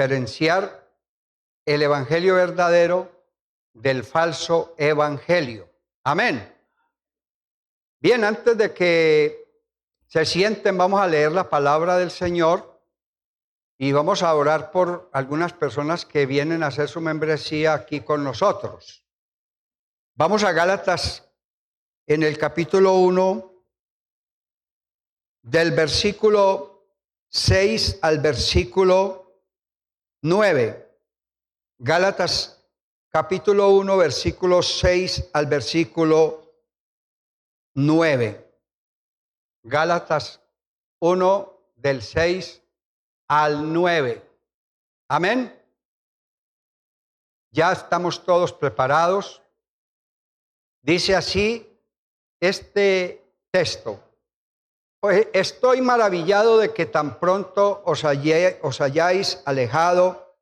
diferenciar el evangelio verdadero del falso evangelio. Amén. Bien, antes de que se sienten, vamos a leer la palabra del Señor y vamos a orar por algunas personas que vienen a hacer su membresía aquí con nosotros. Vamos a Gálatas en el capítulo 1, del versículo 6 al versículo 9. Gálatas capítulo 1, versículo 6 al versículo 9. Gálatas 1, del 6 al 9. Amén. Ya estamos todos preparados. Dice así este texto: pues estoy maravillado de que tan pronto os hayáis alejado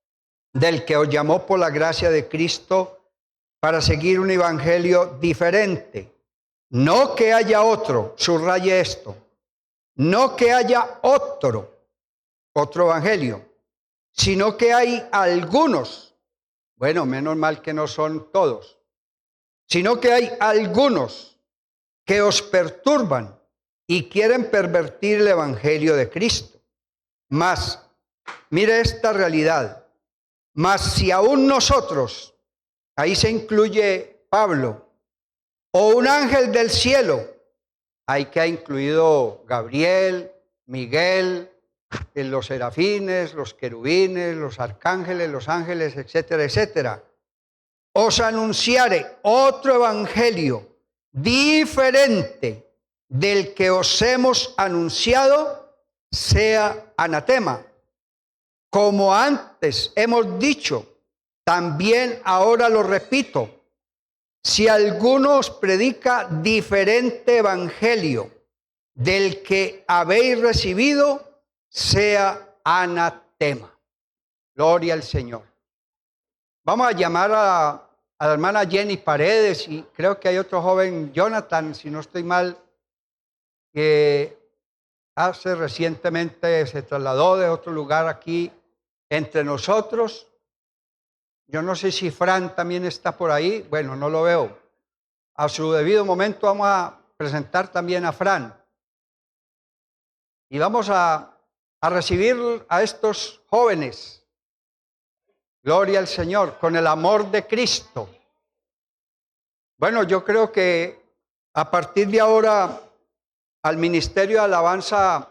del que os llamó por la gracia de Cristo para seguir un evangelio diferente. No que haya otro, subraye esto, no que haya otro evangelio, sino que hay algunos, bueno, menos mal que no son todos, sino que hay algunos que os perturban y quieren pervertir el evangelio de Cristo. Mas, mire esta realidad, mas si aún nosotros, ahí se incluye Pablo, o un ángel del cielo, ahí que ha incluido Gabriel, Miguel, los serafines, los querubines, los arcángeles, los ángeles, etcétera, etcétera, os anunciare otro evangelio diferente del que os hemos anunciado, sea anatema. Como antes hemos dicho, también ahora lo repito, si alguno os predica diferente evangelio del que habéis recibido, sea anatema. Gloria al Señor. Vamos a llamar a la hermana Jenny Paredes, y creo que hay otro joven, Jonathan, si no estoy mal, que hace recientemente se trasladó de otro lugar aquí entre nosotros. Yo no sé si Fran también está por ahí. Bueno, no lo veo. A su debido momento vamos a presentar también a Fran. Y vamos a recibir a estos jóvenes. Gloria al Señor, con el amor de Cristo. Bueno, yo creo que a partir de ahora al ministerio de alabanza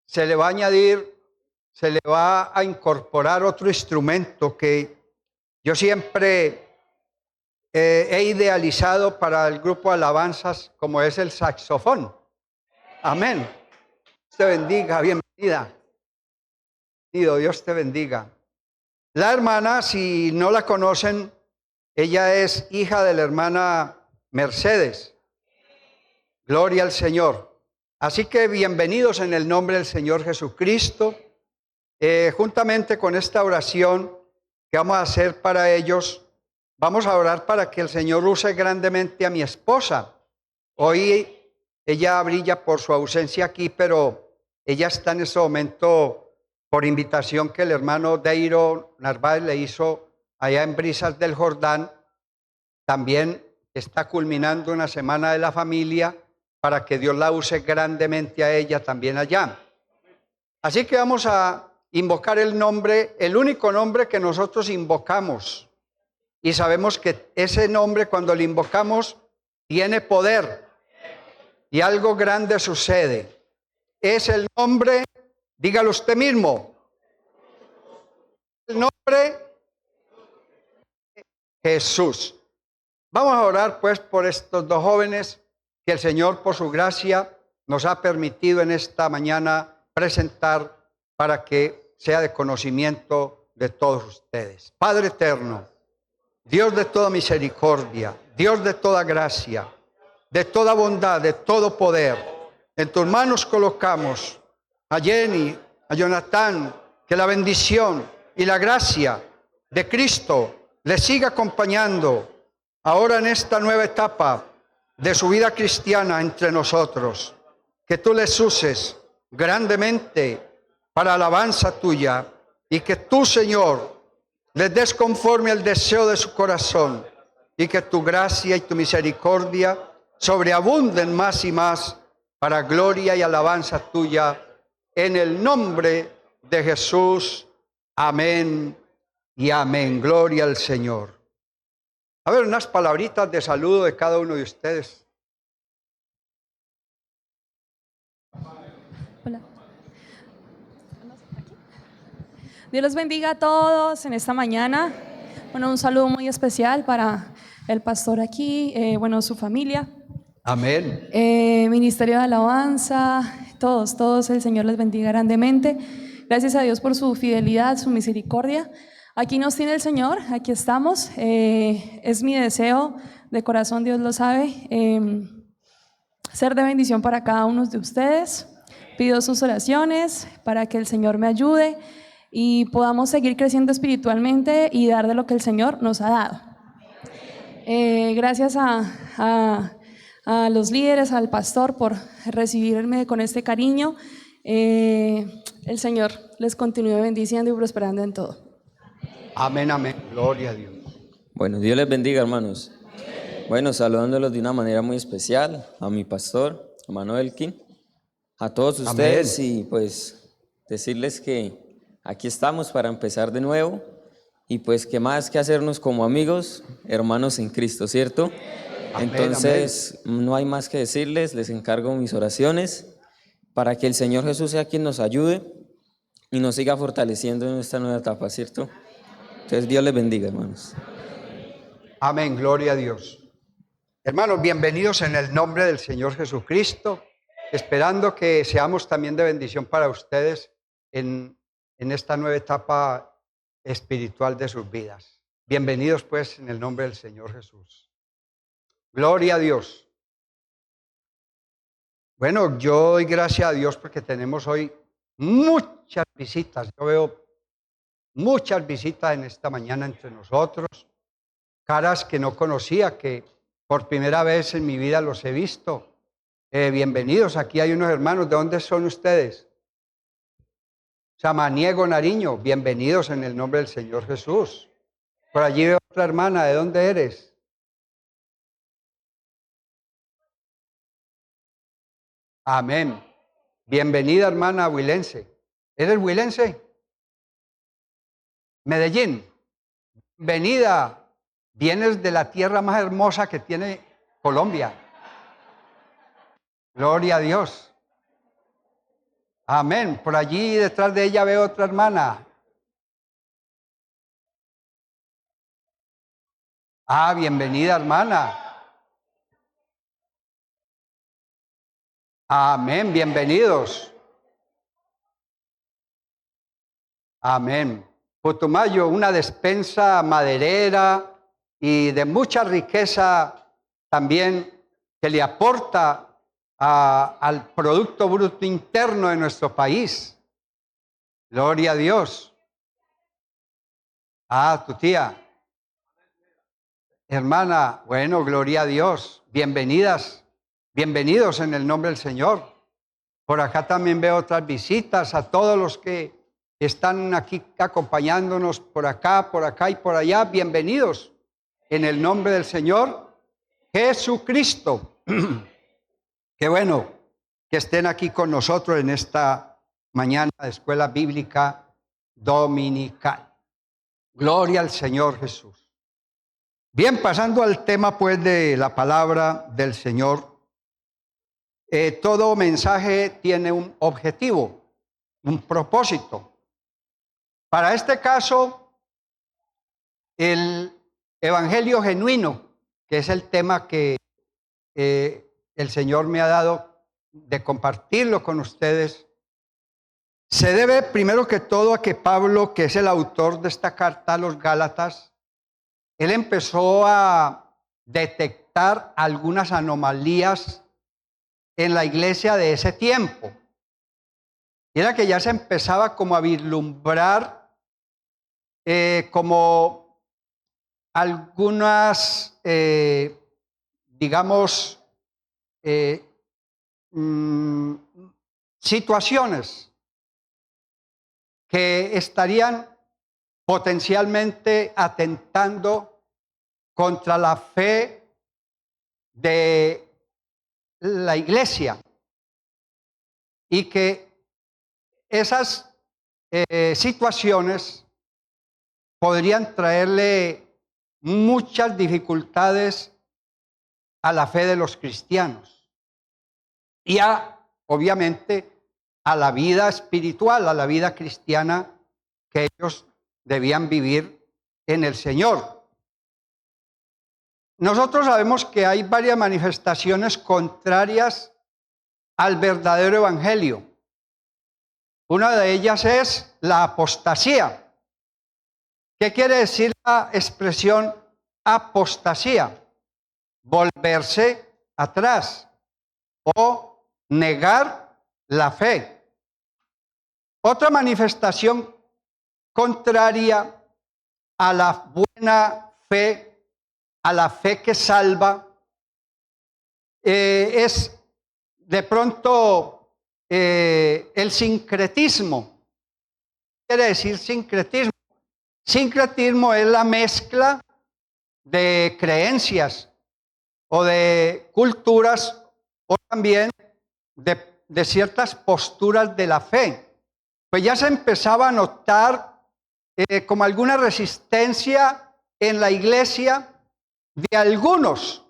se le va a añadir, se le va a incorporar otro instrumento que yo siempre he idealizado para el grupo de alabanzas, como es el saxofón. Amén. Dios te bendiga, bienvenida. Dios te bendiga. La hermana, si no la conocen, ella es hija de la hermana Mercedes. Gloria al Señor. Así que bienvenidos en el nombre del Señor Jesucristo. Juntamente con esta oración que vamos a hacer para ellos, vamos a orar para que el Señor use grandemente a mi esposa. Hoy ella brilla por su ausencia aquí, pero ella está en ese momento por invitación que el hermano Deiro Narváez le hizo allá en Brisas del Jordán. También está culminando una semana de la familia para que Dios la use grandemente a ella también allá. Así que vamos a invocar el nombre, el único nombre que nosotros invocamos. Y sabemos que ese nombre, cuando lo invocamos, tiene poder. Y algo grande sucede. Es el nombre, dígalo usted mismo. El nombre Jesús. Vamos a orar pues por estos dos jóvenes que el Señor, por su gracia, nos ha permitido en esta mañana presentar para que sea de conocimiento de todos ustedes. Padre eterno, Dios de toda misericordia, Dios de toda gracia, de toda bondad, de todo poder, en tus manos colocamos a Jenny, a Jonathan, que la bendición y la gracia de Cristo les siga acompañando ahora en esta nueva etapa de su vida cristiana entre nosotros. Que tú les uses grandemente para alabanza tuya y que tú, Señor, les des conforme al deseo de su corazón y que tu gracia y tu misericordia sobreabunden más y más para gloria y alabanza tuya en el nombre de Jesús. Amén y amén. Gloria al Señor. A ver, unas palabritas de saludo de cada uno de ustedes. Hola. Dios los bendiga a todos en esta mañana. Bueno, un saludo muy especial para el pastor aquí, su familia. Amén. Ministerio de Alabanza, todos, el Señor les bendiga grandemente. Gracias a Dios por su fidelidad, su misericordia. Aquí nos tiene el Señor, aquí estamos. Es mi deseo de corazón, Dios lo sabe, ser de bendición para cada uno de ustedes. Pido sus oraciones para que el Señor me ayude y podamos seguir creciendo espiritualmente y dar de lo que el Señor nos ha dado. Gracias a los líderes, al pastor por recibirme con este cariño. El Señor les continúe bendiciendo y prosperando en todo. Amén, amén. Gloria a Dios. Bueno, Dios les bendiga, hermanos. Bueno, saludándolos de una manera muy especial a mi pastor, hermano Elkin, a todos ustedes. Amén. Y pues decirles que aquí estamos para empezar de nuevo y pues que más que hacernos como amigos, hermanos en Cristo, ¿cierto? Amén, entonces, amén. No hay más que decirles, les encargo mis oraciones para que el Señor Jesús sea quien nos ayude y nos siga fortaleciendo en esta nueva etapa, ¿cierto? Entonces, Dios les bendiga, hermanos. Amén, gloria a Dios. Hermanos, bienvenidos en el nombre del Señor Jesucristo, esperando que seamos también de bendición para ustedes en esta nueva etapa espiritual de sus vidas. Bienvenidos pues en el nombre del Señor Jesús. Gloria a Dios. Bueno, yo doy gracias a Dios porque tenemos hoy muchas visitas. Yo veo muchas visitas en esta mañana entre nosotros, caras que no conocía, que por primera vez en mi vida los he visto. Bienvenidos, aquí hay unos hermanos. ¿De dónde son ustedes? Samaniego, Nariño, bienvenidos en el nombre del Señor Jesús. Por allí veo otra hermana, ¿de dónde eres? Amén. Bienvenida, hermana huilense. ¿Eres huilense? Medellín. Bienvenida. Vienes de la tierra más hermosa que tiene Colombia. Gloria a Dios. Amén. Por allí detrás de ella veo otra hermana. Ah, bienvenida, hermana. Amén, bienvenidos. Amén. Putumayo, una despensa maderera y de mucha riqueza también que le aporta al Producto Bruto Interno de nuestro país. Gloria a Dios. Ah, tu tía. Hermana, bueno, gloria a Dios. Bienvenidas, bienvenidos en el nombre del Señor. Por acá también veo otras visitas a todos los que están aquí acompañándonos por acá y por allá. Bienvenidos en el nombre del Señor Jesucristo. Qué bueno que estén aquí con nosotros en esta mañana de Escuela Bíblica Dominical. Gloria al Señor Jesús. Bien, pasando al tema pues de la palabra del Señor. Todo mensaje tiene un objetivo, un propósito. Para este caso, el evangelio genuino, que es el tema que el Señor me ha dado de compartirlo con ustedes, se debe primero que todo a que Pablo, que es el autor de esta carta a los Gálatas, él empezó a detectar algunas anomalías en la iglesia de ese tiempo. Y era que ya se empezaba como a vislumbrar como algunas, situaciones que estarían potencialmente atentando contra la fe de la iglesia, y que esas situaciones podrían traerle muchas dificultades a la fe de los cristianos y obviamente a la vida espiritual, a la vida cristiana que ellos debían vivir en el Señor. Nosotros sabemos que hay varias manifestaciones contrarias al verdadero evangelio. Una de ellas es la apostasía. ¿Qué quiere decir la expresión apostasía? Volverse atrás o negar la fe. Otra manifestación contraria a la buena fe, a la fe que salva, es de pronto el sincretismo. ¿Qué quiere decir sincretismo? Sincretismo es la mezcla de creencias o de culturas o también de ciertas posturas de la fe. Pues ya se empezaba a notar como alguna resistencia en la iglesia de algunos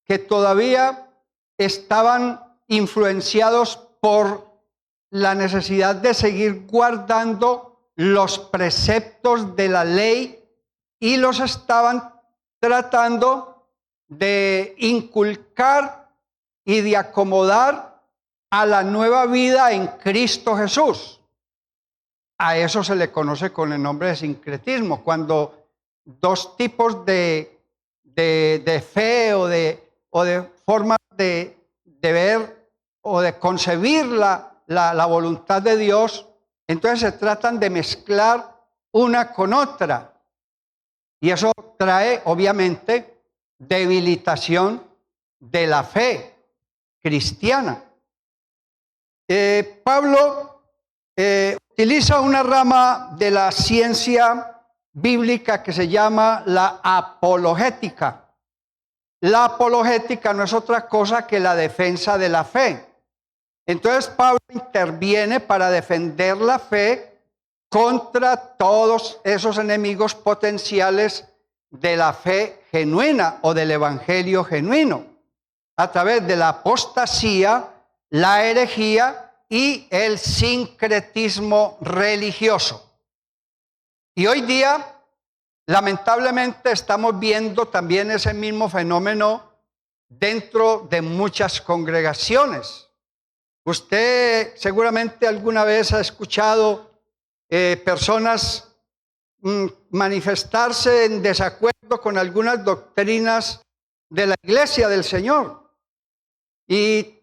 que todavía estaban influenciados por la necesidad de seguir guardando los preceptos de la ley y los estaban tratando de inculcar y de acomodar a la nueva vida en Cristo Jesús. A eso se le conoce con el nombre de sincretismo, cuando dos tipos de fe o de formas de ver o de concebir la voluntad de Dios, entonces se tratan de mezclar una con otra. Y eso trae, obviamente, debilitación de la fe cristiana. Pablo utiliza una rama de la ciencia bíblica que se llama la apologética. La apologética no es otra cosa que la defensa de la fe. Entonces Pablo interviene para defender la fe contra todos esos enemigos potenciales de la fe genuina o del evangelio genuino, a través de la apostasía, la herejía y el sincretismo religioso. Y hoy día, lamentablemente, estamos viendo también ese mismo fenómeno dentro de muchas congregaciones. Usted seguramente alguna vez ha escuchado personas manifestarse en desacuerdo con algunas doctrinas de la Iglesia del Señor. Y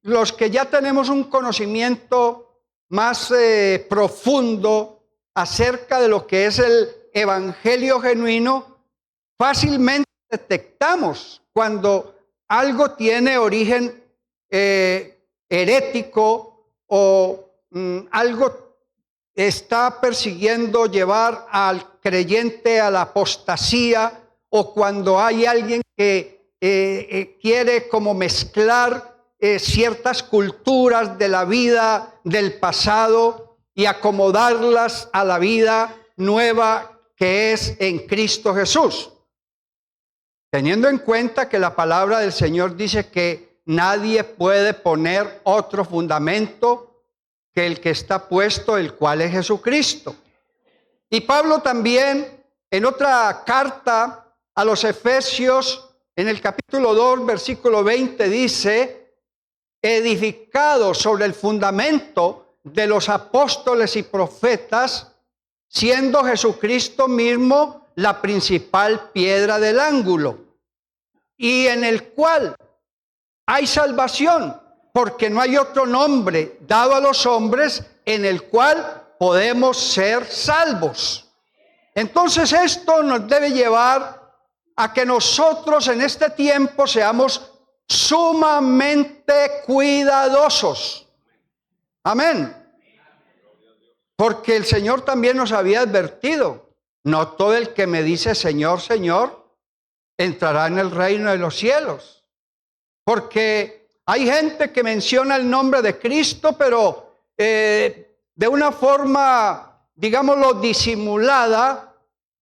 los que ya tenemos un conocimiento más profundo acerca de lo que es el evangelio genuino, fácilmente detectamos cuando algo tiene origen herético o algo está persiguiendo llevar al creyente a la apostasía, o cuando hay alguien que quiere como mezclar ciertas culturas de la vida del pasado y acomodarlas a la vida nueva que es en Cristo Jesús. Teniendo en cuenta que la palabra del Señor dice que nadie puede poner otro fundamento que el que está puesto, el cual es Jesucristo. Y Pablo también, en otra carta a los Efesios, en el capítulo 2, versículo 20, dice: edificado sobre el fundamento de los apóstoles y profetas, siendo Jesucristo mismo la principal piedra del ángulo, y en el cual hay salvación, porque no hay otro nombre dado a los hombres en el cual podemos ser salvos. Entonces esto nos debe llevar a que nosotros en este tiempo seamos sumamente cuidadosos. Amén. Porque el Señor también nos había advertido, no todo el que me dice Señor, Señor, entrará en el reino de los cielos. Porque hay gente que menciona el nombre de Cristo, pero de una forma, digámoslo, disimulada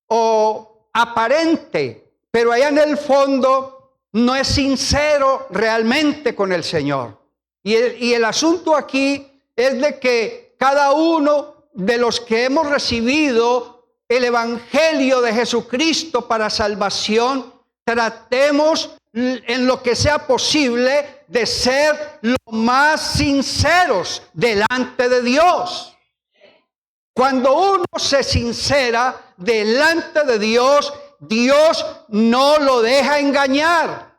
o aparente, pero allá en el fondo no es sincero realmente con el Señor. Y el asunto aquí es de que cada uno de los que hemos recibido el Evangelio de Jesucristo para salvación, tratemos en lo que sea posible de ser lo más sinceros delante de Dios. Cuando uno se sincera delante de Dios, Dios no lo deja engañar.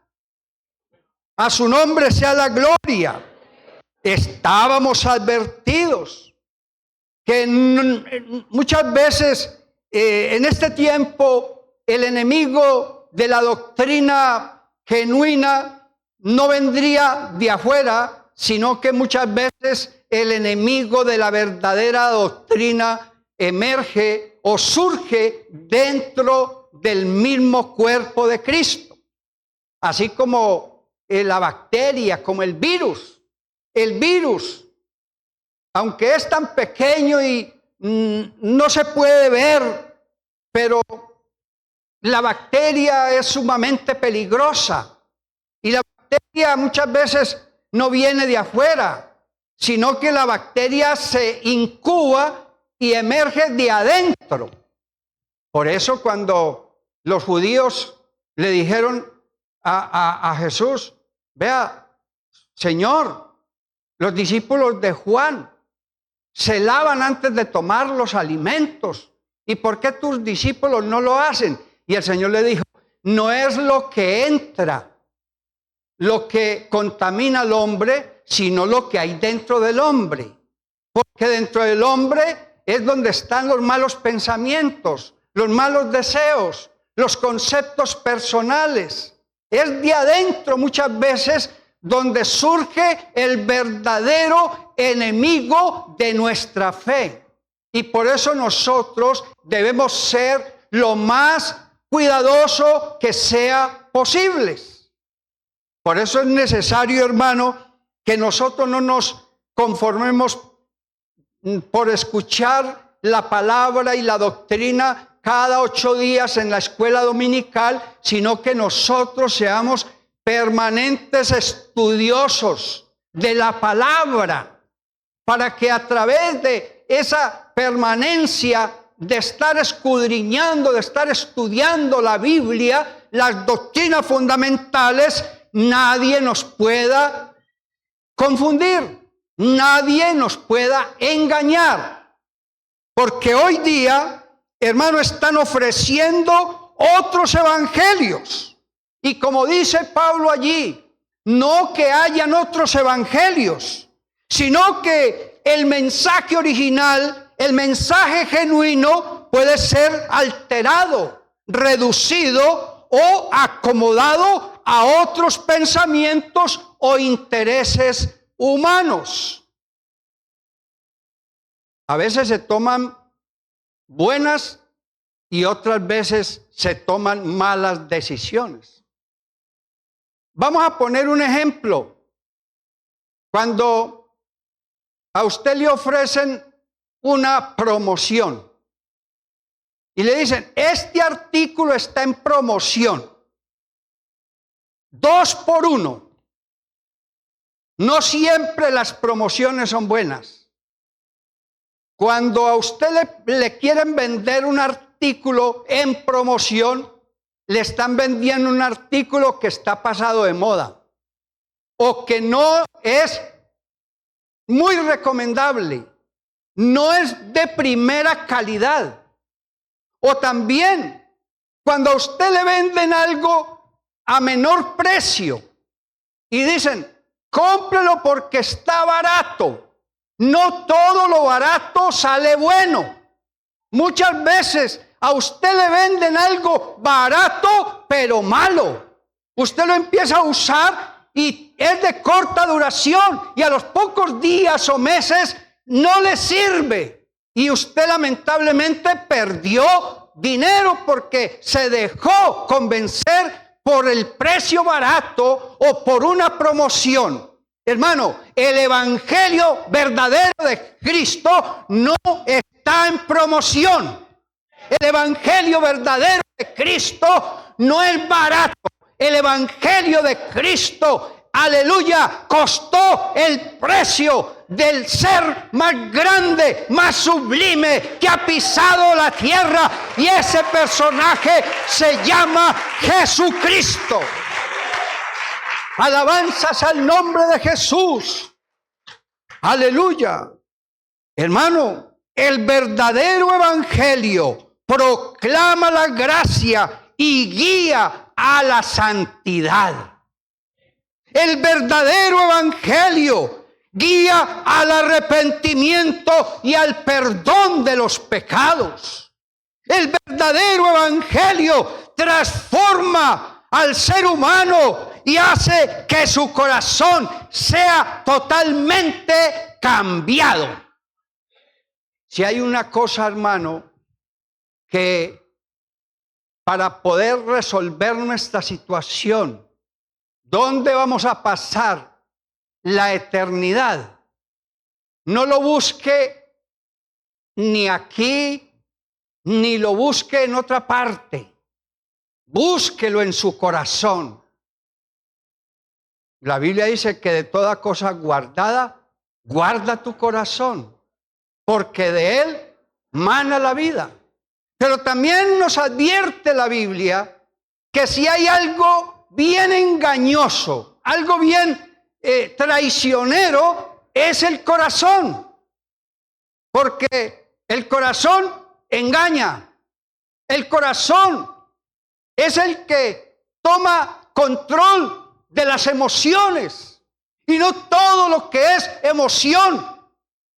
A su nombre sea la gloria. Estábamos advertidos que muchas veces en este tiempo el enemigo de la doctrina genuina no vendría de afuera, sino que muchas veces el enemigo de la verdadera doctrina emerge o surge dentro del mismo cuerpo de Cristo. Así como la bacteria, como el virus. El virus, aunque es tan pequeño y no se puede ver, pero la bacteria es sumamente peligrosa. Y la bacteria muchas veces no viene de afuera, sino que la bacteria se incuba y emerge de adentro. Por eso cuando los judíos le dijeron a Jesús, vea, Señor, los discípulos de Juan se lavan antes de tomar los alimentos. ¿Y por qué tus discípulos no lo hacen? Y el Señor le dijo, no es lo que entra lo que contamina al hombre, sino lo que hay dentro del hombre. Porque dentro del hombre es donde están los malos pensamientos, los malos deseos, los conceptos personales. Es de adentro muchas veces donde surge el verdadero enemigo de nuestra fe. Y por eso nosotros debemos ser lo más cuidadoso que sea posible. Por eso es necesario, hermano, que nosotros no nos conformemos por escuchar la palabra y la doctrina cada 8 días en la escuela dominical, sino que nosotros seamos permanentes estudiosos de la palabra, para que a través de esa permanencia de estar escudriñando, de estar estudiando la Biblia, las doctrinas fundamentales, nadie nos pueda confundir, nadie nos pueda engañar. Porque hoy día, hermano, están ofreciendo otros evangelios. Y como dice Pablo allí, no que hayan otros evangelios, sino que el mensaje original, el mensaje genuino puede ser alterado, reducido o acomodado a otros pensamientos o intereses humanos. A veces se toman buenas y otras veces se toman malas decisiones. Vamos a poner un ejemplo. Cuando a usted le ofrecen una promoción y le dicen, este artículo está en promoción, 2 por 1. No siempre las promociones son buenas. Cuando a usted le quieren vender un artículo en promoción, le están vendiendo un artículo que está pasado de moda o que no es muy recomendable, no es de primera calidad. O también cuando a usted le venden algo a menor precio y dicen, cómprelo porque está barato. No todo lo barato sale bueno. Muchas veces a usted le venden algo barato pero malo. Usted lo empieza a usar y es de corta duración y a los pocos días o meses no le sirve. y usted lamentablemente perdió dinero porque se dejó convencer por el precio barato o por una promoción. Hermano, el evangelio verdadero de Cristo no está en promoción. El evangelio verdadero de Cristo no es barato. El evangelio de Cristo, aleluya, costó el precio del ser más grande, más sublime que ha pisado la tierra, y ese personaje se llama Jesucristo. Alabanzas al nombre de Jesús. Aleluya. Hermano, el verdadero evangelio proclama la gracia y guía a la santidad. El verdadero evangelio guía al arrepentimiento y al perdón de los pecados. El verdadero evangelio transforma al ser humano y hace que su corazón sea totalmente cambiado. Si hay una cosa, hermano, que para poder resolver nuestra situación, ¿dónde vamos a pasar la eternidad? No lo busque ni aquí, ni lo busque en otra parte. Búsquelo en su corazón. La Biblia dice que de toda cosa guardada, guarda tu corazón, porque de él mana la vida. Pero también nos advierte la Biblia que si hay algo bien engañoso, algo bien traicionero, es el corazón. Porque el corazón engaña. El corazón es el que toma control de las emociones, y no todo lo que es emoción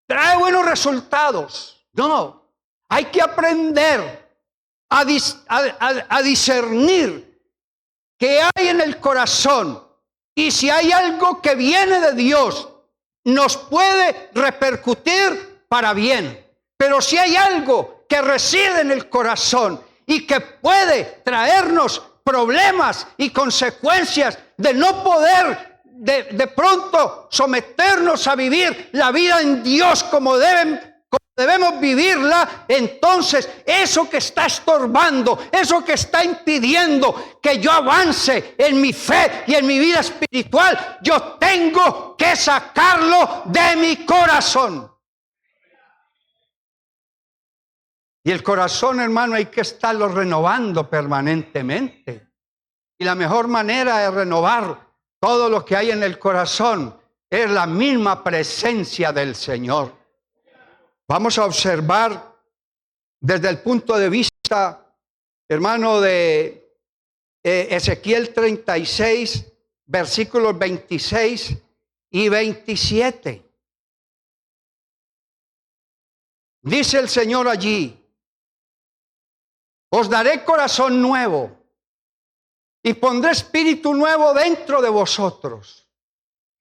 trae buenos resultados. No, hay que aprender a discernir qué hay en el corazón, y si hay algo que viene de Dios nos puede repercutir para bien, pero si hay algo que reside en el corazón y que puede traernos problemas y consecuencias de no poder de pronto someternos a vivir la vida en Dios como debemos vivirla, entonces eso que está estorbando, eso que está impidiendo que yo avance en mi fe y en mi vida espiritual, yo tengo que sacarlo de mi corazón. Y el corazón, hermano, hay que estarlo renovando permanentemente. Y la mejor manera de renovar todo lo que hay en el corazón es la misma presencia del Señor. Vamos a observar desde el punto de vista, hermano, de Ezequiel 36, versículos 26 y 27. Dice el Señor allí: os daré corazón nuevo y pondré espíritu nuevo dentro de vosotros,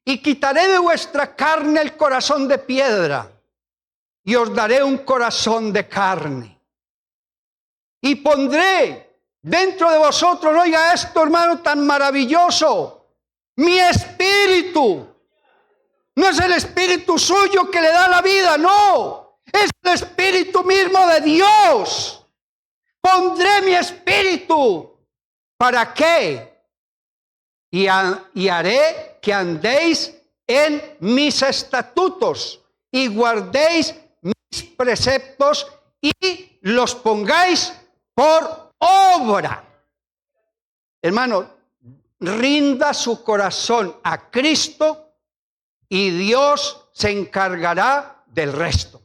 y quitaré de vuestra carne el corazón de piedra, y os daré un corazón de carne. Y pondré dentro de vosotros, oiga esto, hermano, tan maravilloso, mi espíritu. No es el espíritu suyo que le da la vida, no, es el espíritu mismo de Dios. Pondré mi espíritu. ¿Para qué? Y haré que andéis en mis estatutos y guardéis mis preceptos y los pongáis por obra. Hermano, rinda su corazón a Cristo y Dios se encargará del resto.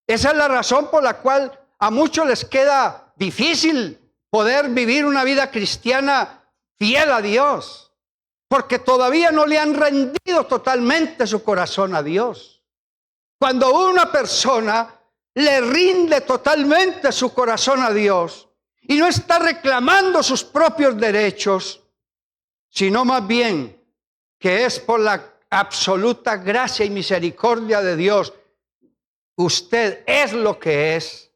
Esa es la razón por la cual a muchos les queda difícil poder vivir una vida cristiana fiel a Dios, porque todavía no le han rendido totalmente su corazón a Dios. Cuando una persona le rinde totalmente su corazón a Dios y no está reclamando sus propios derechos, sino más bien que es por la absoluta gracia y misericordia de Dios usted es lo que es,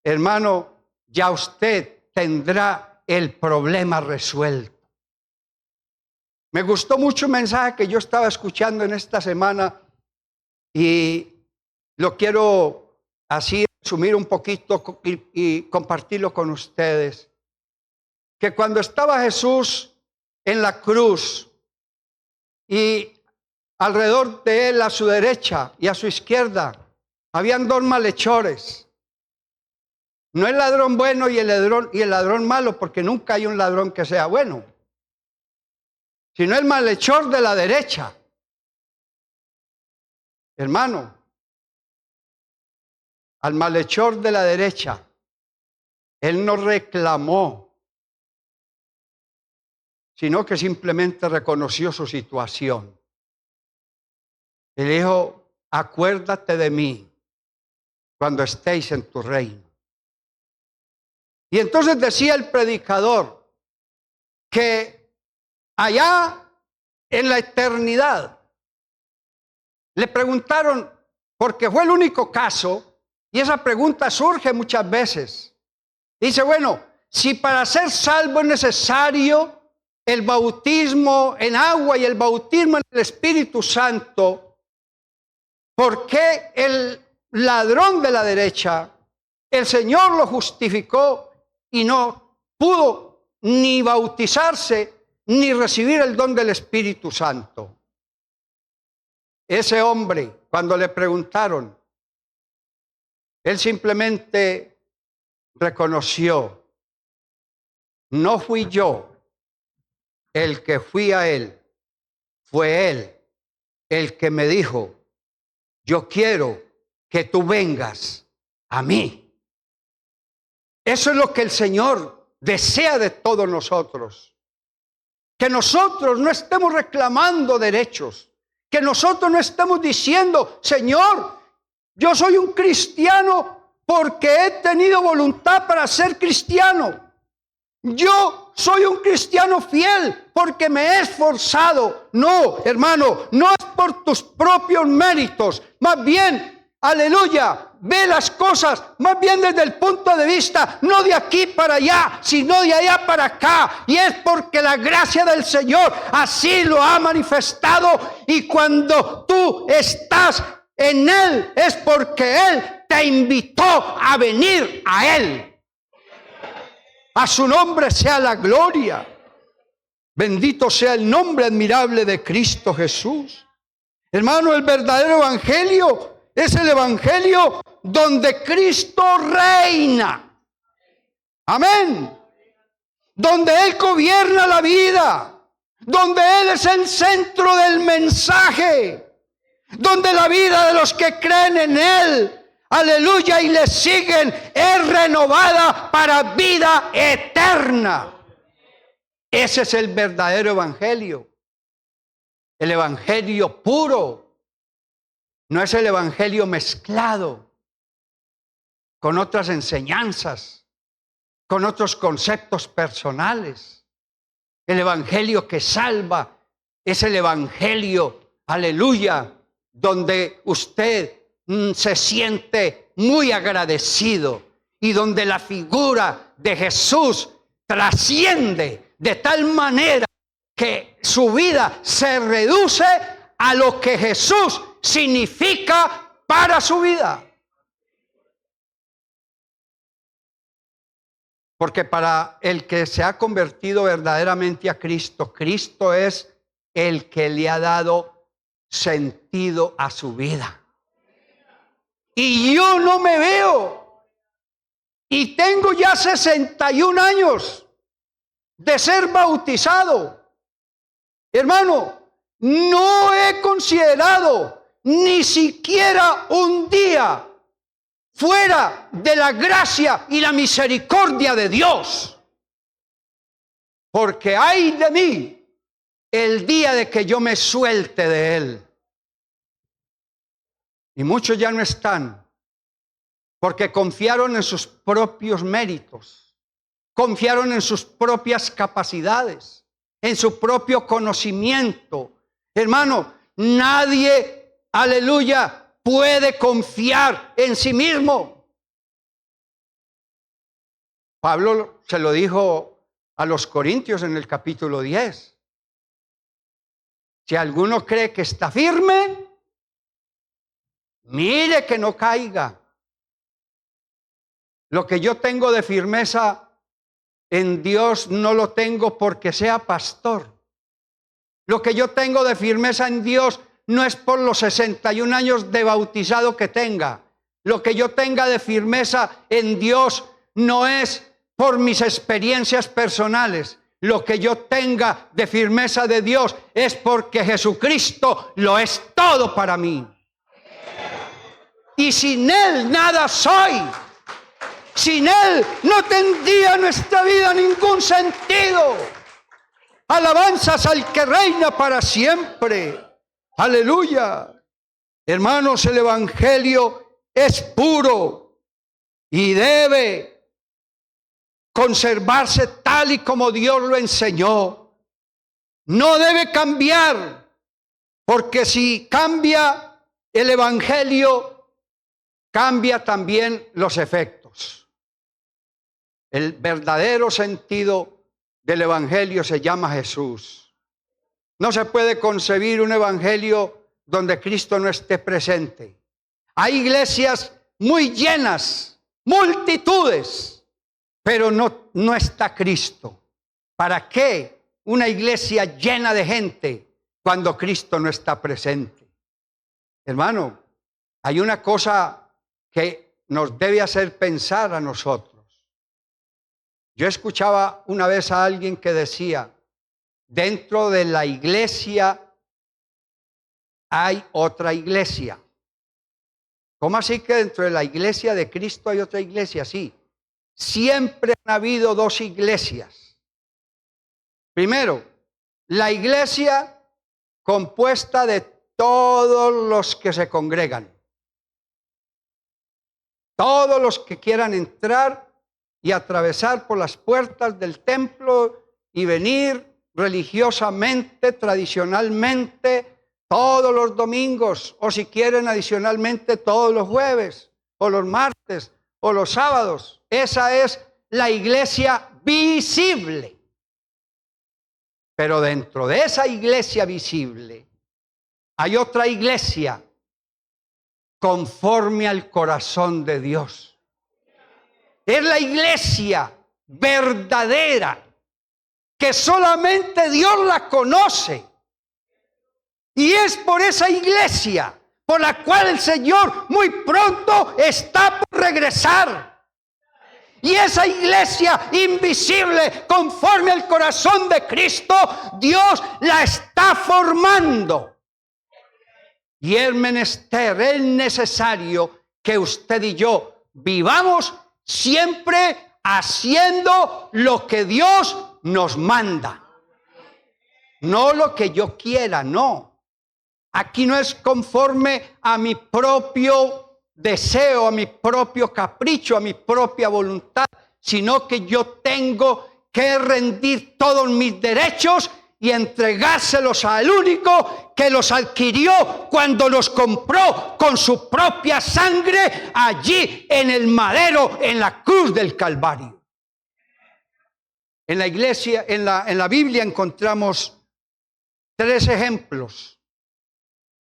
hermano, ya usted tendrá el problema resuelto. Me gustó mucho un mensaje que yo estaba escuchando en esta semana y lo quiero así resumir un poquito y compartirlo con ustedes. Que cuando estaba Jesús en la cruz y alrededor de él, a su derecha y a su izquierda, habían dos malhechores. No el ladrón bueno y el ladrón malo, porque nunca hay un ladrón que sea bueno, sino el malhechor de la derecha. Hermano, al malhechor de la derecha, él no reclamó, sino que simplemente reconoció su situación. Él dijo, acuérdate de mí cuando estéis en tu reino. Y entonces decía el predicador que allá en la eternidad le preguntaron, porque fue el único caso, y esa pregunta surge muchas veces. Dice, bueno, si para ser salvo es necesario el bautismo en agua y el bautismo en el Espíritu Santo, ¿por qué el ladrón de la derecha, el Señor lo justificó y no pudo ni bautizarse ni recibir el don del Espíritu Santo? Ese hombre, cuando le preguntaron, él simplemente reconoció, no fui yo el que fui a él, fue él el que me dijo, yo quiero que tú vengas a mí. Eso es lo que el Señor desea de todos nosotros. Que nosotros no estemos reclamando derechos. Que nosotros no estemos diciendo, Señor, yo soy un cristiano porque he tenido voluntad para ser cristiano. Yo soy un cristiano fiel porque me he esforzado. No, hermano, no es por tus propios méritos. Más bien, aleluya, ve las cosas más bien desde el punto de vista no de aquí para allá, sino de allá para acá. Y es porque la gracia del Señor así lo ha manifestado. Y cuando tú estás en Él, es porque Él te invitó a venir a Él. A su nombre sea la gloria. Bendito sea el nombre admirable de Cristo Jesús. Hermano, el verdadero evangelio es el evangelio donde Cristo reina. Amén. Donde Él gobierna la vida. Donde Él es el centro del mensaje. Donde la vida de los que creen en Él, aleluya, y le siguen, es renovada para vida eterna. Ese es el verdadero evangelio. El evangelio puro. No es el evangelio mezclado con otras enseñanzas, con otros conceptos personales. El evangelio que salva es el evangelio, aleluya, donde usted se siente muy agradecido y donde la figura de Jesús trasciende de tal manera que su vida se reduce a lo que Jesús significa para su vida. Porque para el que se ha convertido verdaderamente a Cristo, Cristo es el que le ha dado sentido a su vida. Y yo no me veo, y tengo ya 61 años de ser bautizado. Hermano, no he considerado ni siquiera un día fuera de la gracia y la misericordia de Dios. Porque ay de mí el día de que yo me suelte de Él. Y muchos ya no están, porque confiaron en sus propios méritos, confiaron en sus propias capacidades, en su propio conocimiento. Hermano, nadie, aleluya, puede confiar en sí mismo. Pablo se lo dijo a los Corintios en el capítulo 10. Si alguno cree que está firme, mire que no caiga. Lo que yo tengo de firmeza en Dios no lo tengo porque sea pastor. Lo que yo tengo de firmeza en Dios no es por los 61 años de bautizado que tenga. Lo que yo tenga de firmeza en Dios no es por mis experiencias personales. Lo que yo tenga de firmeza de Dios es porque Jesucristo lo es todo para mí. Y sin Él nada soy. Sin Él no tendría nuestra vida ningún sentido. Alabanzas al que reina para siempre. Aleluya. Hermanos, el Evangelio es puro y debe conservarse tal y como Dios lo enseñó. No debe cambiar, porque si cambia el Evangelio, cambia también los efectos. El verdadero sentido del Evangelio se llama Jesús. No se puede concebir un Evangelio donde Cristo no esté presente. Hay iglesias muy llenas, multitudes, pero no está Cristo. ¿Para qué una iglesia llena de gente cuando Cristo no está presente? Hermano, hay una cosa que nos debe hacer pensar a nosotros. Yo escuchaba una vez a alguien que decía, dentro de la iglesia hay otra iglesia. ¿Cómo así que dentro de la iglesia de Cristo hay otra iglesia? Sí, siempre han habido dos iglesias. Primero, la iglesia compuesta de todos los que se congregan. Todos los que quieran entrar y atravesar por las puertas del templo y venir religiosamente, tradicionalmente, todos los domingos, o si quieren adicionalmente todos los jueves, o los martes, o los sábados. Esa es la iglesia visible. Pero dentro de esa iglesia visible hay otra iglesia conforme al corazón de Dios. Es la iglesia verdadera, que solamente Dios la conoce. Y es por esa iglesia por la cual el Señor muy pronto está por regresar. Y esa iglesia invisible, conforme al corazón de Cristo, Dios la está formando. Y es menester, es necesario que usted y yo vivamos siempre haciendo lo que Dios nos manda. No lo que yo quiera, no. Aquí no es conforme a mi propio deseo, a mi propio capricho, a mi propia voluntad, sino que yo tengo que rendir todos mis derechos y entregárselos al único que los adquirió cuando los compró con su propia sangre allí en el madero, en la cruz del Calvario. En la iglesia, en la Biblia encontramos 3 ejemplos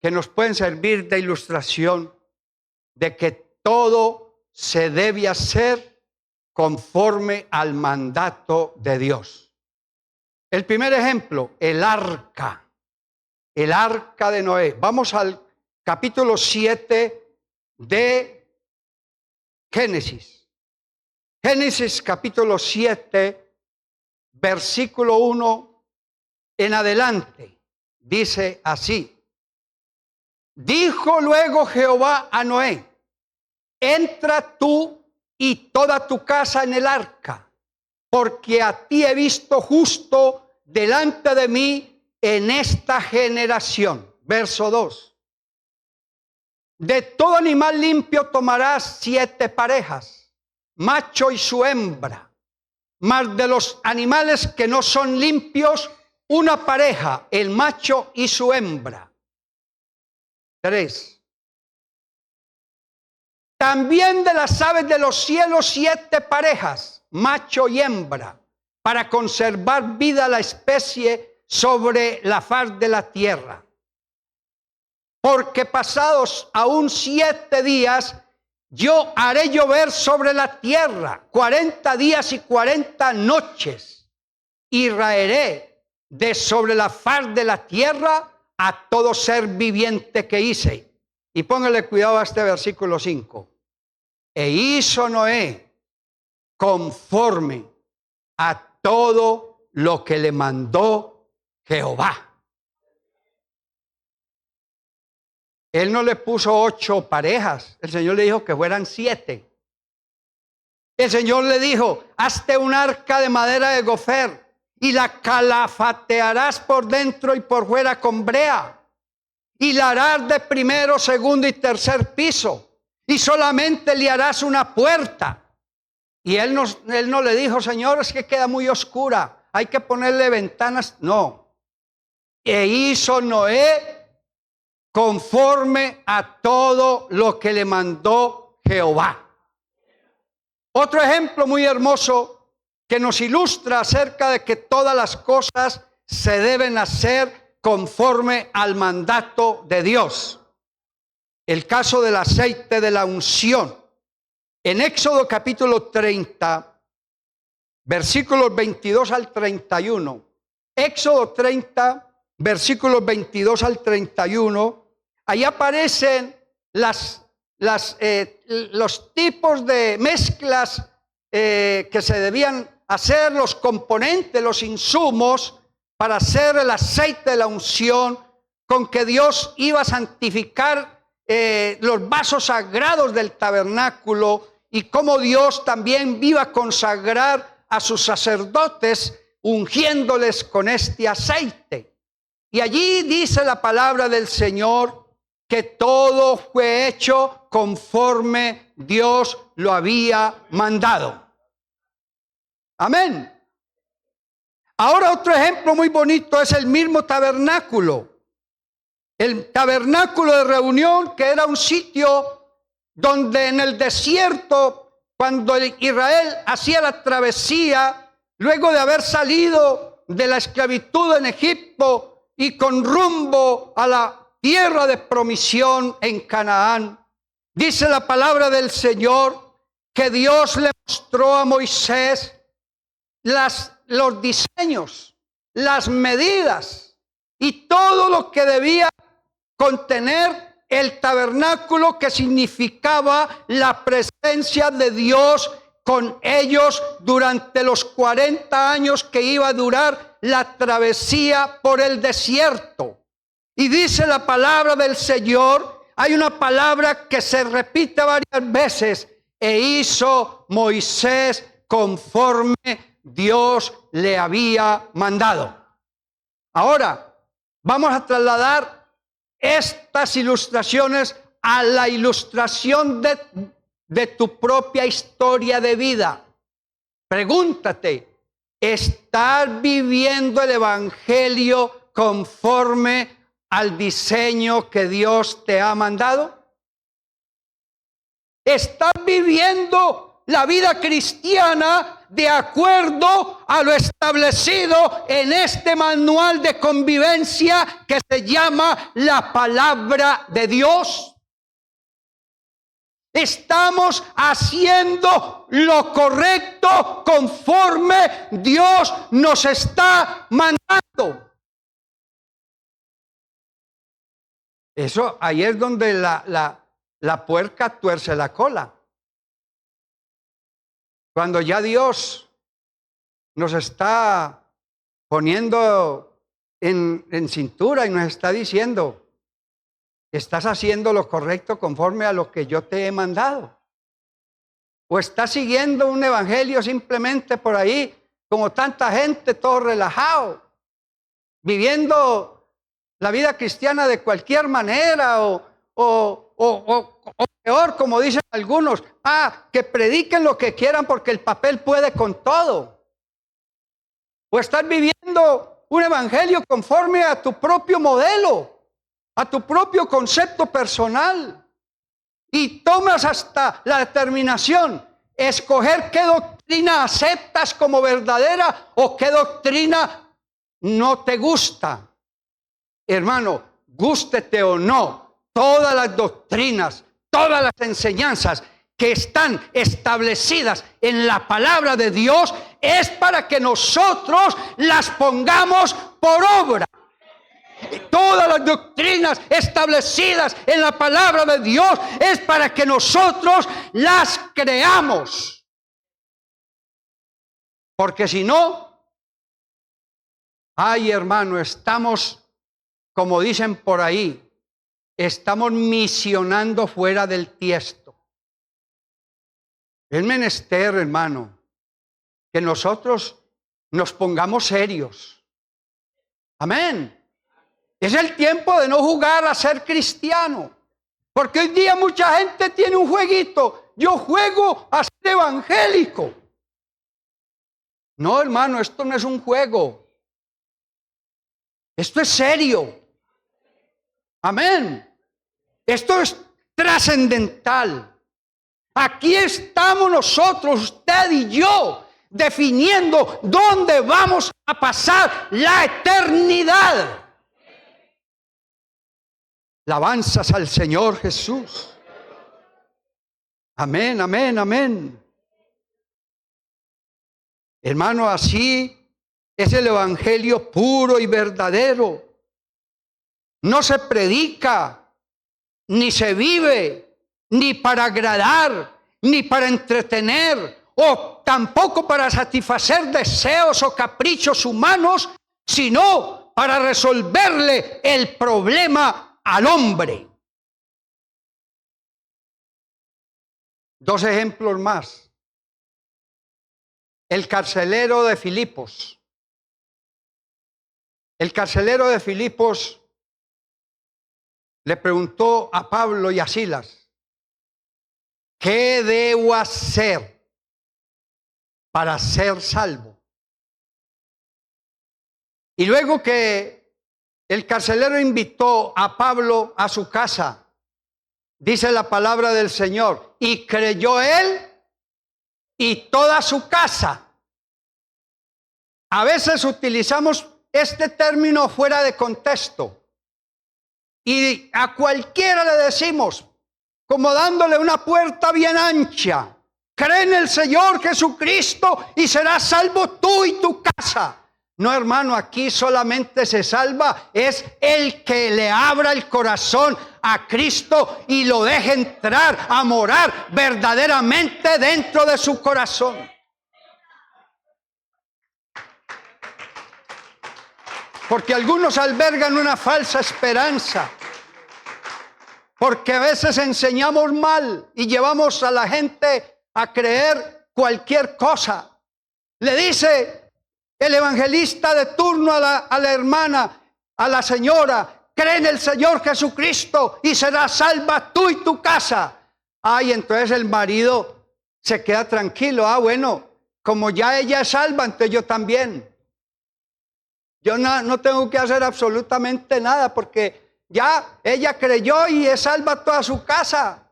que nos pueden servir de ilustración de que todo se debe hacer conforme al mandato de Dios. El primer ejemplo, el arca de Noé. Vamos al capítulo 7 de Génesis. Génesis capítulo 7, versículo 1 en adelante. Dice así: dijo luego Jehová a Noé: entra tú y toda tu casa en el arca, porque a ti he visto justo delante de mí en esta generación. Verso 2. De todo animal limpio tomarás 7 parejas, macho y su hembra, mas de los animales que no son limpios, una pareja, el macho y su hembra. 3. También de las aves de los cielos 7 parejas, macho y hembra, para conservar vida a la especie sobre la faz de la tierra. Porque pasados aún 7 días, yo haré llover sobre la tierra 40 días y 40 noches, y raeré de sobre la faz de la tierra a todo ser viviente que hice. Y póngale cuidado a este versículo 5. E hizo Noé conforme a todo lo que le mandó Jehová. Él no le puso 8 parejas, el Señor le dijo que fueran 7. El Señor le dijo, hazte un arca de madera de gofer y la calafatearás por dentro y por fuera con brea, y la harás de primero, segundo y tercer piso, y solamente le harás una puerta. Y él no le dijo, Señor, es que queda muy oscura, hay que ponerle ventanas. No. E hizo Noé conforme a todo lo que le mandó Jehová. Otro ejemplo muy hermoso que nos ilustra acerca de que todas las cosas se deben hacer conforme al mandato de Dios. El caso del aceite de la unción. En Éxodo capítulo 30, versículos 22 al 31. Éxodo 30, versículos 22 al 31. Ahí aparecen los tipos de mezclas que se debían hacer, los componentes, los insumos para hacer el aceite de la unción con que Dios iba a santificar los vasos sagrados del tabernáculo, y cómo Dios también iba a consagrar a sus sacerdotes ungiéndoles con este aceite. Y allí dice la palabra del Señor que todo fue hecho conforme Dios lo había mandado. Amén. Ahora otro ejemplo muy bonito es el mismo tabernáculo. El tabernáculo de reunión, que era un sitio donde en el desierto, cuando Israel hacía la travesía, luego de haber salido de la esclavitud en Egipto y con rumbo a la tierra de promisión en Canaán, dice la palabra del Señor que Dios le mostró a Moisés los diseños, las medidas y todo lo que debía contener el tabernáculo, que significaba la presencia de Dios con ellos durante los 40 años que iba a durar la travesía por el desierto. Y dice la palabra del Señor, hay una palabra que se repite varias veces: e hizo Moisés conforme Dios le había mandado. Ahora vamos a trasladar estas ilustraciones a la ilustración de tu propia historia de vida. Pregúntate, ¿estás viviendo el evangelio conforme al diseño que Dios te ha mandado? ¿Estás viviendo la vida cristiana de acuerdo a lo establecido en este manual de convivencia que se llama la palabra de Dios? ¿Estamos haciendo lo correcto conforme Dios nos está mandando? Eso, ahí es donde la puerca tuerce la cola. Cuando ya Dios nos está poniendo en cintura y nos está diciendo, ¿estás haciendo lo correcto conforme a lo que yo te he mandado? ¿O estás siguiendo un evangelio simplemente por ahí, como tanta gente, todo relajado, viviendo la vida cristiana de cualquier manera, o peor, como dicen algunos, que prediquen lo que quieran porque el papel puede con todo? ¿O estás viviendo un evangelio conforme a tu propio modelo, a tu propio concepto personal? y tomas hasta la determinación, escoger qué doctrina aceptas como verdadera o qué doctrina no te gusta. Hermano, gústete o no, todas las doctrinas, todas las enseñanzas que están establecidas en la palabra de Dios es para que nosotros las pongamos por obra. Todas las doctrinas establecidas en la palabra de Dios es para que nosotros las creamos. Porque si no, ay hermano, estamos, como dicen por ahí, estamos misionando fuera del tiesto. Es menester, hermano, que nosotros nos pongamos serios. Amén. Es el tiempo de no jugar a ser cristiano. Porque hoy día mucha gente tiene un jueguito. Yo juego a ser evangélico. No, hermano, esto no es un juego. Esto es serio. Amén. Esto es trascendental. Aquí estamos nosotros, usted y yo, definiendo dónde vamos a pasar la eternidad. Alabanzas al Señor Jesús. Amén, amén, amén. Hermano, así es el evangelio puro y verdadero. No se predica, ni se vive, ni para agradar, ni para entretener, o tampoco para satisfacer deseos o caprichos humanos, sino para resolverle el problema al hombre. Dos ejemplos más. El carcelero de Filipos. El carcelero de Filipos le preguntó a Pablo y a Silas: ¿qué debo hacer para ser salvo? Y luego que el carcelero invitó a Pablo a su casa, dice la palabra del Señor, y creyó él y toda su casa. A veces utilizamos este término fuera de contexto y a cualquiera le decimos, como dándole una puerta bien ancha: cree en el Señor Jesucristo y serás salvo tú y tu casa. No, hermano, aquí solamente se salva es el que le abra el corazón a Cristo y lo deje entrar a morar verdaderamente dentro de su corazón. Porque algunos albergan una falsa esperanza. Porque a veces enseñamos mal y llevamos a la gente a creer cualquier cosa. Le dice el evangelista de turno a la hermana, a la señora: cree en el Señor Jesucristo y serás salva tú y tu casa. Ay, entonces el marido se queda tranquilo. Ah, bueno, como ya ella es salva, entonces yo también. Yo no tengo que hacer absolutamente nada porque ya ella creyó y es salva toda su casa.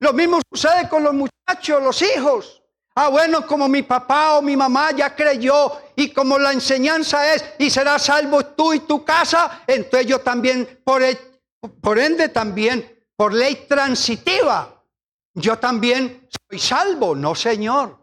Lo mismo sucede con los muchachos, los hijos. Ah, bueno, como mi papá o mi mamá ya creyó y como la enseñanza es y serás salvo tú y tu casa, entonces yo también, por ende también, por ley transitiva, yo también soy salvo. No, señor.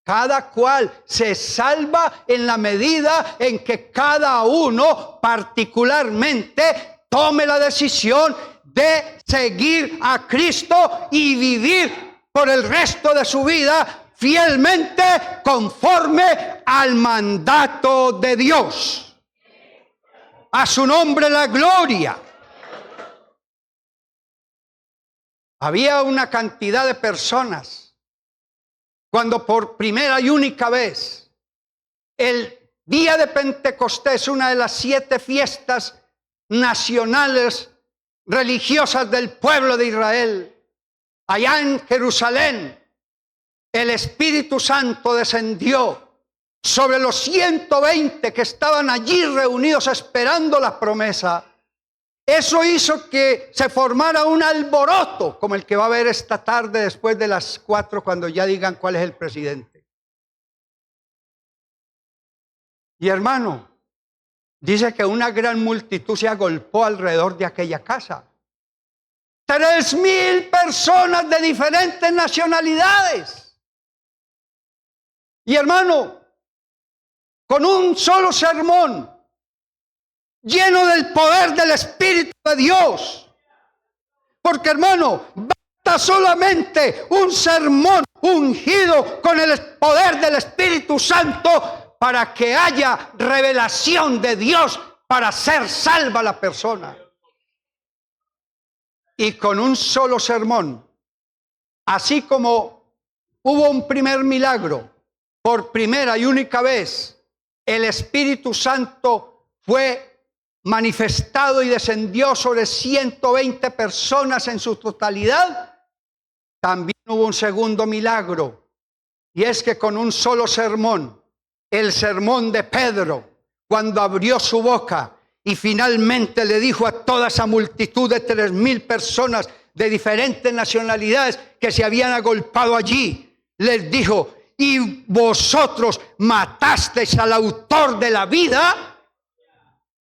Cada cual se salva en la medida en que cada uno particularmente tome la decisión de seguir a Cristo y vivir por el resto de su vida fielmente conforme al mandato de Dios. A su nombre la gloria. Había una cantidad de personas cuando por primera y única vez el día de Pentecostés, una de las 7 fiestas nacionales religiosas del pueblo de Israel, allá en Jerusalén, el Espíritu Santo descendió sobre los 120 que estaban allí reunidos esperando la promesa. Eso hizo que se formara un alboroto como el que va a haber esta tarde después de las 4 cuando ya digan cuál es el presidente. Y hermano, dice que una gran multitud se agolpó alrededor de aquella casa. 3,000 personas de diferentes nacionalidades. Y hermano, con un solo sermón, lleno del poder del Espíritu de Dios. Porque hermano, basta solamente un sermón ungido con el poder del Espíritu Santo para que haya revelación de Dios para ser salva la persona. Y con un solo sermón, así como hubo un primer milagro, por primera y única vez, el Espíritu Santo fue manifestado y descendió sobre 120 personas en su totalidad. También hubo un segundo milagro, y es que con un solo sermón, el sermón de Pedro, cuando abrió su boca y finalmente le dijo a toda esa multitud de 3,000 personas de diferentes nacionalidades que se habían agolpado allí, les dijo: ¿y vosotros matasteis al autor de la vida?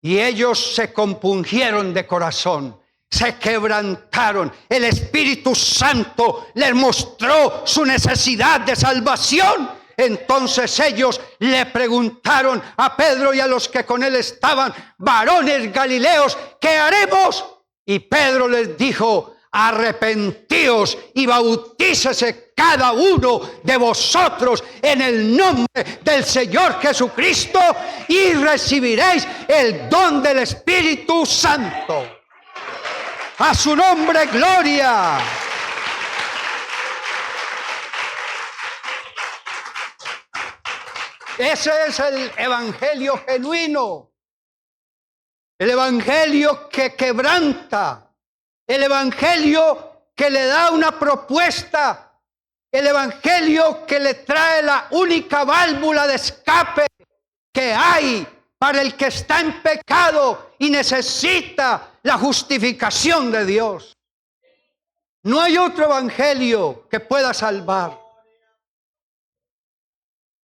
Y ellos se compungieron de corazón, se quebrantaron. El Espíritu Santo les mostró su necesidad de salvación. Entonces ellos le preguntaron a Pedro y a los que con él estaban: varones galileos, ¿qué haremos? Y Pedro les dijo: arrepentíos y bautícese cada uno de vosotros en el nombre del Señor Jesucristo y recibiréis el don del Espíritu Santo. A su nombre, gloria. Ese es el evangelio genuino, el evangelio que quebranta, el evangelio que le da una propuesta, el evangelio que le trae la única válvula de escape que hay para el que está en pecado y necesita la justificación de Dios. No hay otro evangelio que pueda salvar.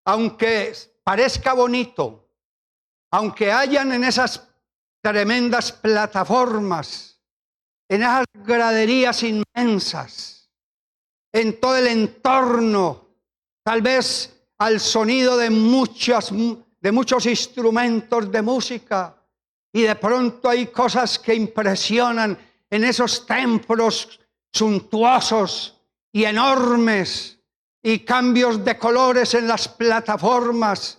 Aunque parezca bonito, aunque hayan en esas tremendas plataformas, en esas graderías inmensas, en todo el entorno, tal vez al sonido de muchos instrumentos de música, y de pronto hay cosas que impresionan en esos templos suntuosos y enormes, y cambios de colores en las plataformas,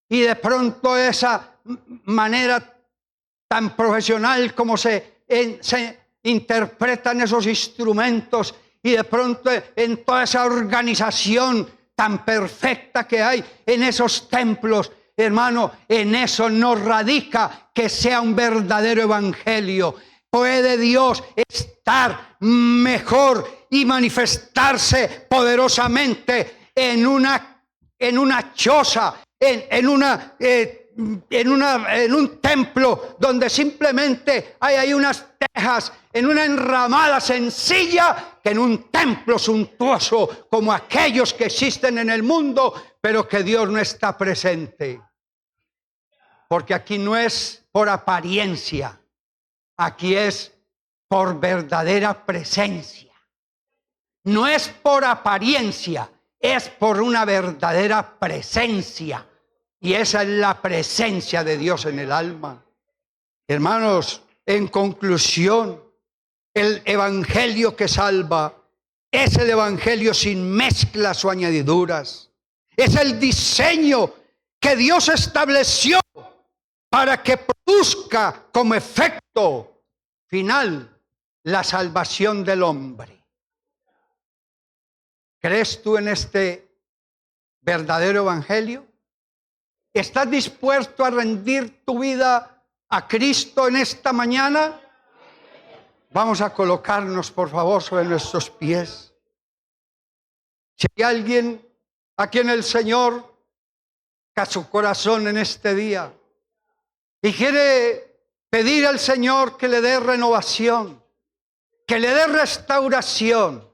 y de pronto esa manera tan profesional como se interpretan esos instrumentos, y de pronto en toda esa organización tan perfecta que hay en esos templos, hermano, en eso no radica que sea un verdadero evangelio. ¿Puede Dios estar mejor y manifestarse poderosamente en una choza, en un templo donde simplemente hay unas tejas, en una enramada sencilla, que en un templo suntuoso como aquellos que existen en el mundo, pero que Dios no está presente? Porque aquí no es por apariencia, aquí es por verdadera presencia. No es por apariencia, es por una verdadera presencia. Y esa es la presencia de Dios en el alma. Hermanos, en conclusión, el evangelio que salva es el evangelio sin mezclas o añadiduras. Es el diseño que Dios estableció para que produzca como efecto final la salvación del hombre. ¿Crees tú en este verdadero evangelio? ¿Estás dispuesto a rendir tu vida a Cristo en esta mañana? Vamos a colocarnos, por favor, sobre nuestros pies. Si hay alguien a quien el Señor toca su corazón en este día y quiere pedir al Señor que le dé renovación, que le dé restauración,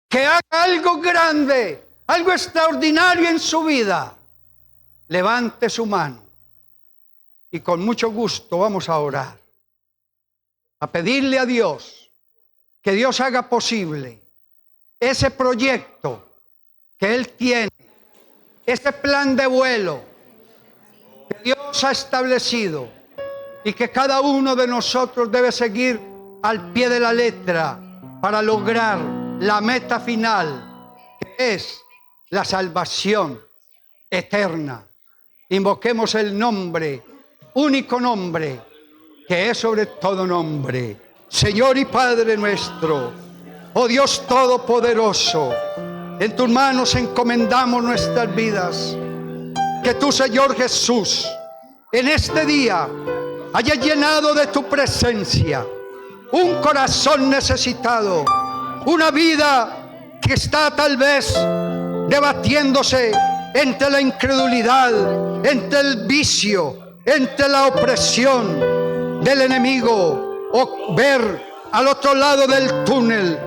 que haga algo grande, algo extraordinario en su vida. Levante su mano y con mucho gusto vamos a orar, a pedirle a Dios que Dios haga posible ese proyecto que Él tiene, ese plan de vuelo que Dios ha establecido y que cada uno de nosotros debe seguir al pie de la letra para lograr la meta final, que es la salvación eterna. Invoquemos el nombre, único nombre, que es sobre todo nombre. Señor y Padre nuestro, oh Dios Todopoderoso, en tus manos encomendamos nuestras vidas. Que tú, Señor Jesús, en este día hayas llenado de tu presencia un corazón necesitado, una vida que está tal vez debatiéndose entre la incredulidad, entre el vicio, entre la opresión del enemigo, o ver al otro lado del túnel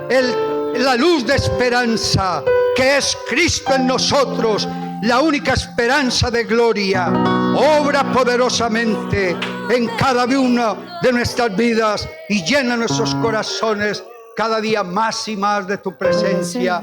la luz de esperanza que es Cristo en nosotros, la única esperanza de gloria. Obra poderosamente en cada una de nuestras vidas y llena nuestros corazones cada día más y más de tu presencia.